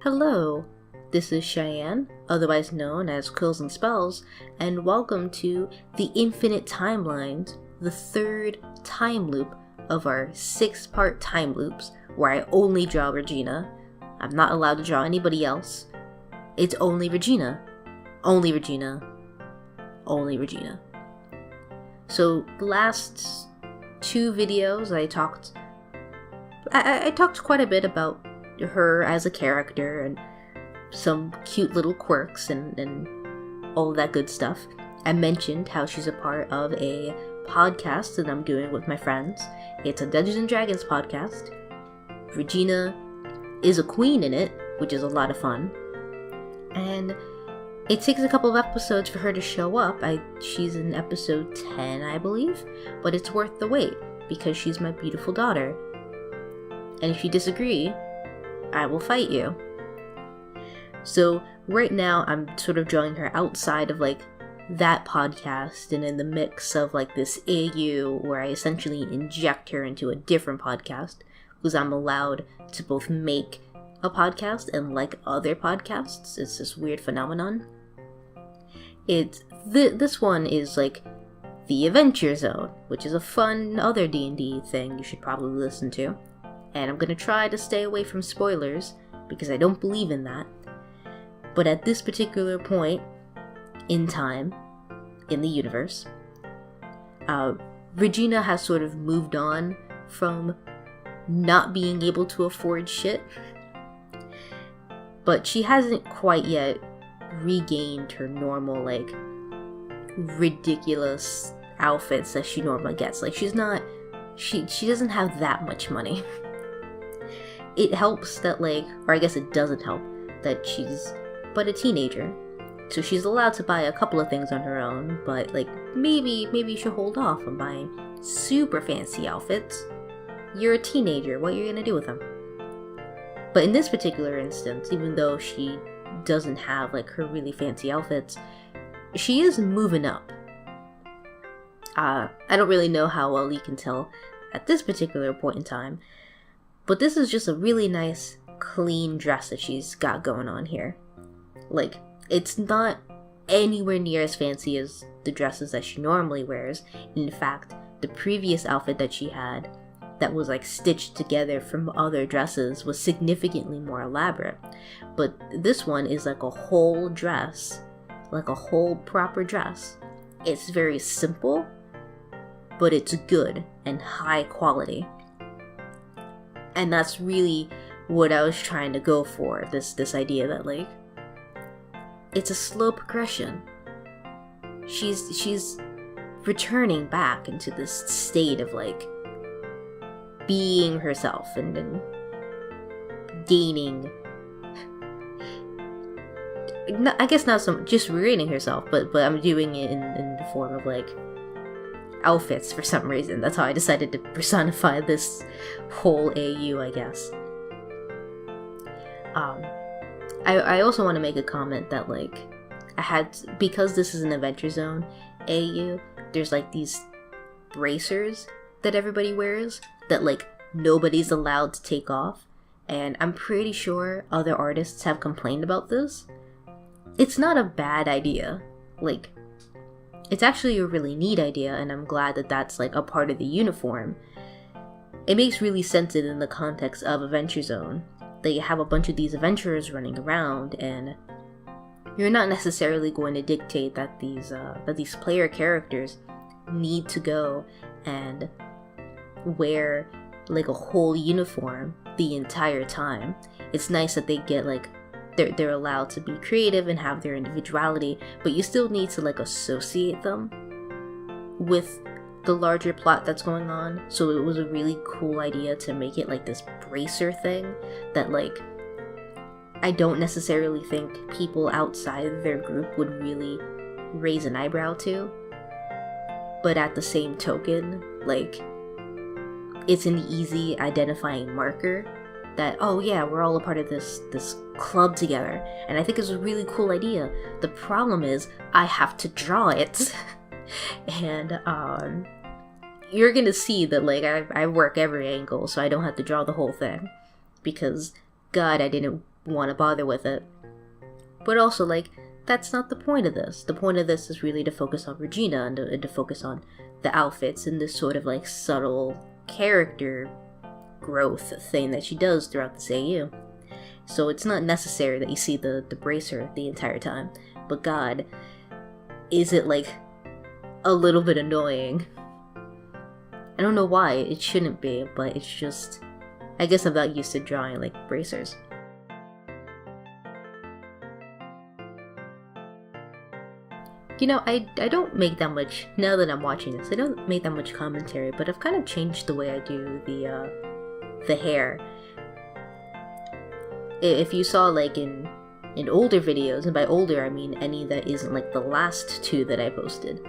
Hello, this is Cheyenne, otherwise known as Quills and Spells, and welcome to the Infinite Timelines, the third time loop of our 6-part time loops, where I only draw Regina. I'm not allowed to draw anybody else. It's only Regina. Only Regina. Only Regina. So, the last 2 videos I talked quite a bit about her as a character and some cute little quirks and all that good stuff. I mentioned how she's a part of a podcast that I'm doing with my friends. It's a Dungeons & Dragons podcast. Regina is a queen in it, which is a lot of fun. And it takes a couple of episodes for her to show up. She's in episode 10, I believe, but it's worth the wait because she's my beautiful daughter. And if you disagree, I will fight you. So right now I'm sort of drawing her outside of that podcast and in the mix of this AU where I essentially inject her into a different podcast because I'm allowed to both make a podcast and like other podcasts. It's this weird phenomenon. This one is the Adventure Zone, which is a fun other D&D thing you should probably listen to. And I'm gonna try to stay away from spoilers, because I don't believe in that. But at this particular point in time, in the universe, Regina has sort of moved on from not being able to afford shit. But she hasn't quite yet regained her normal, ridiculous outfits that she normally gets. She doesn't have that much money. It helps that, or I guess it doesn't help, that she's but a teenager. So she's allowed to buy a couple of things on her own, but, maybe you should hold off on buying super fancy outfits. You're a teenager, what are you gonna do with them? But in this particular instance, even though she doesn't have, her really fancy outfits, she is moving up. I don't really know how well you can tell at this particular point in time, but this is just a really nice, clean dress that she's got going on here. It's not anywhere near as fancy as the dresses that she normally wears. In fact, the previous outfit that she had that was stitched together from other dresses was significantly more elaborate. But this one is a whole dress, a whole proper dress. It's very simple, but it's good and high quality. And that's really what I was trying to go for, this idea that it's a slow progression. She's returning back into this state of being herself and gaining, I guess not so much just regaining herself, but I'm doing it in the form of outfits for some reason. That's how I decided to personify this whole AU, I guess. I also want to make a comment that because this is an Adventure Zone AU, there's these bracers that everybody wears that nobody's allowed to take off, and I'm pretty sure other artists have complained about this. It's not a bad idea. It's actually a really neat idea, and I'm glad that that's a part of the uniform. It makes really sense in the context of Adventure Zone. That you have a bunch of these adventurers running around, and you're not necessarily going to dictate that these player characters need to go and wear a whole uniform the entire time. It's nice that they get they're allowed to be creative and have their individuality, but you still need to associate them with the larger plot that's going on. So it was a really cool idea to make it this bracer thing that I don't necessarily think people outside of their group would really raise an eyebrow to, but at the same token it's an easy identifying marker that, oh yeah, we're all a part of this club together. And I think it's a really cool idea. The problem is I have to draw it. And you're gonna see that, like, I work every angle, so I don't have to draw the whole thing. Because, God, I didn't want to bother with it. But also, like, that's not the point of this. The point of this is really to focus on Regina and to focus on the outfits and this sort of, like, subtle character growth thing that she does throughout this AU. So it's not necessary that you see the bracer the entire time. But God, is it, like, a little bit annoying. I don't know why, it shouldn't be, but it's just... I guess I'm not used to drawing, like, bracers. You know, I don't make that much, now that I'm watching this, I don't make that much commentary, but I've kind of changed the way I do the hair. If you saw, like, in older videos, and by older I mean any that isn't, like, the last two that I posted,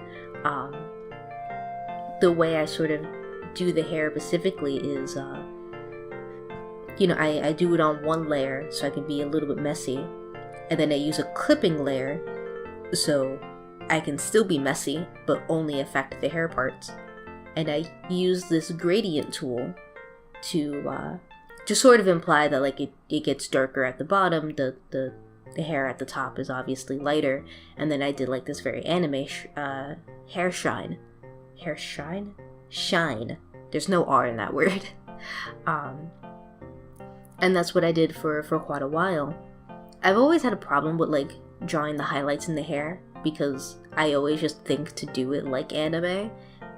the way I sort of do the hair specifically is, you know, I do it on one layer so I can be a little bit messy, and then I use a clipping layer so I can still be messy, but only affect the hair parts. And I use this gradient tool to sort of imply that, like, it gets darker at the bottom, the hair at the top is obviously lighter, and then I did, like, this very anime hair shine. Hair shine? Shine. There's no R in that word. And that's what I did for quite a while. I've always had a problem with, like, drawing the highlights in the hair, because I always just think to do it like anime,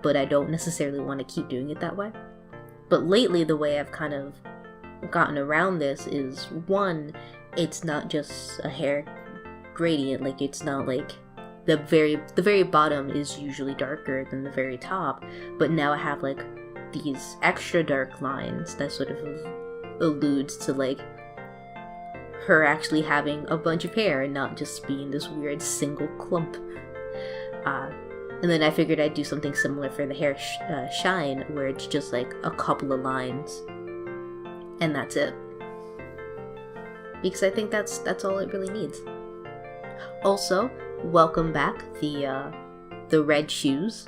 but I don't necessarily want to keep doing it that way. But lately, the way I've kind of gotten around this is, one, it's not just a hair gradient, like, it's not like the very bottom is usually darker than the very top, but now I have, like, these extra dark lines that sort of alludes to, like, her actually having a bunch of hair and not just being this weird single clump. And then I figured I'd do something similar for the hair shine, where it's just, like, a couple of lines, and that's it. Because I think that's all it really needs. Also, welcome back, the red shoes.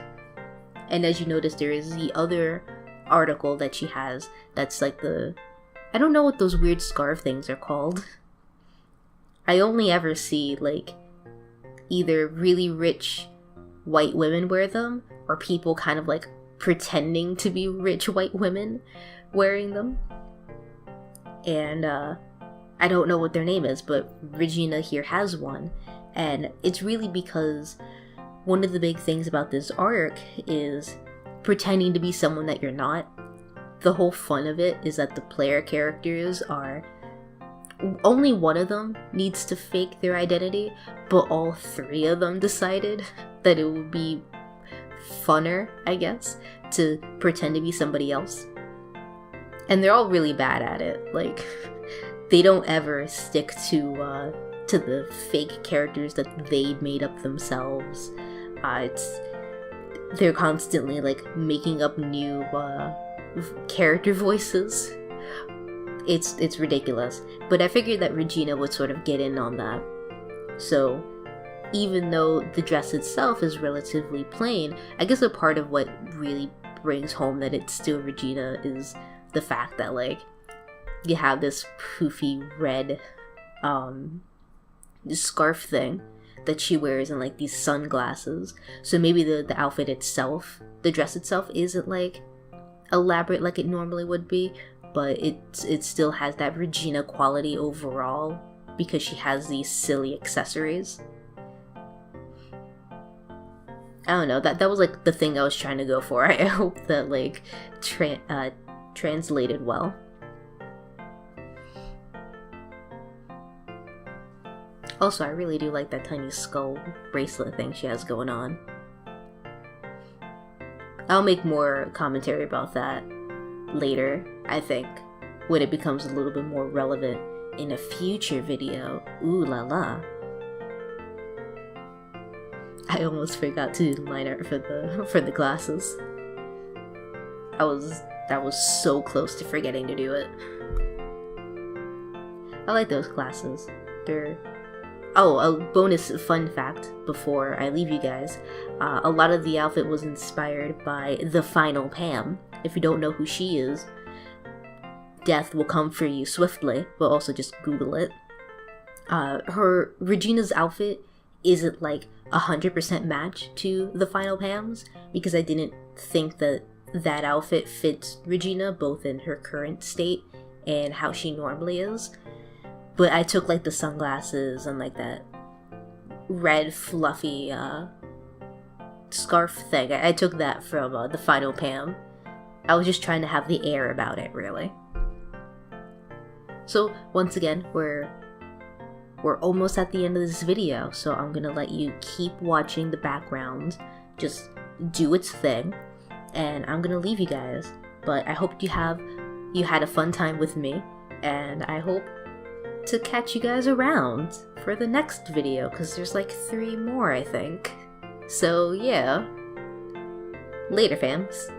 And as you notice, there is the other article that she has that's like I don't know what those weird scarf things are called. I only ever see, like, either really rich white women wear them, or people kind of, like, pretending to be rich white women wearing them. And I don't know what their name is, but Regina here has one. And it's really because one of the big things about this arc is pretending to be someone that you're not. The whole fun of it is that the player characters are... only one of them needs to fake their identity, but all three of them decided that it would be funner, I guess, to pretend to be somebody else. And they're all really bad at it. Like, they don't ever stick to the fake characters that they made up themselves. They're constantly, like, making up new character voices. It's ridiculous. But I figured that Regina would sort of get in on that. So, even though the dress itself is relatively plain, I guess a part of what really brings home that it's still Regina is the fact that, like, you have this poofy red scarf thing that she wears and, like, these sunglasses. So maybe the outfit itself, the dress itself, isn't, like, elaborate like it normally would be, but it still has that Regina quality overall because she has these silly accessories. I don't know, that was, like, the thing I was trying to go for. I hope that, like, translated well. Also, I really do like that tiny skull bracelet thing she has going on. I'll make more commentary about that later, I think, when it becomes a little bit more relevant in a future video. Ooh la la. I almost forgot to do the line art for the glasses. That was so close to forgetting to do it. I like those glasses. Oh, a bonus fun fact before I leave you guys. A lot of the outfit was inspired by the final Pam. If you don't know who she is, death will come for you swiftly, but also just Google it. Her Regina's outfit isn't like 100% match to the final Pam's, because I didn't think that that outfit fits Regina, both in her current state and how she normally is. But I took like the sunglasses and like that red fluffy scarf thing. I took that from the final Pam. I was just trying to have the air about it, really. So once again, we're almost at the end of this video, so I'm gonna let you keep watching the background, just do its thing, and I'm gonna leave you guys. But I hope you had a fun time with me, and I hope to catch you guys around for the next video, because there's like 3 more, I think. So yeah, later fams.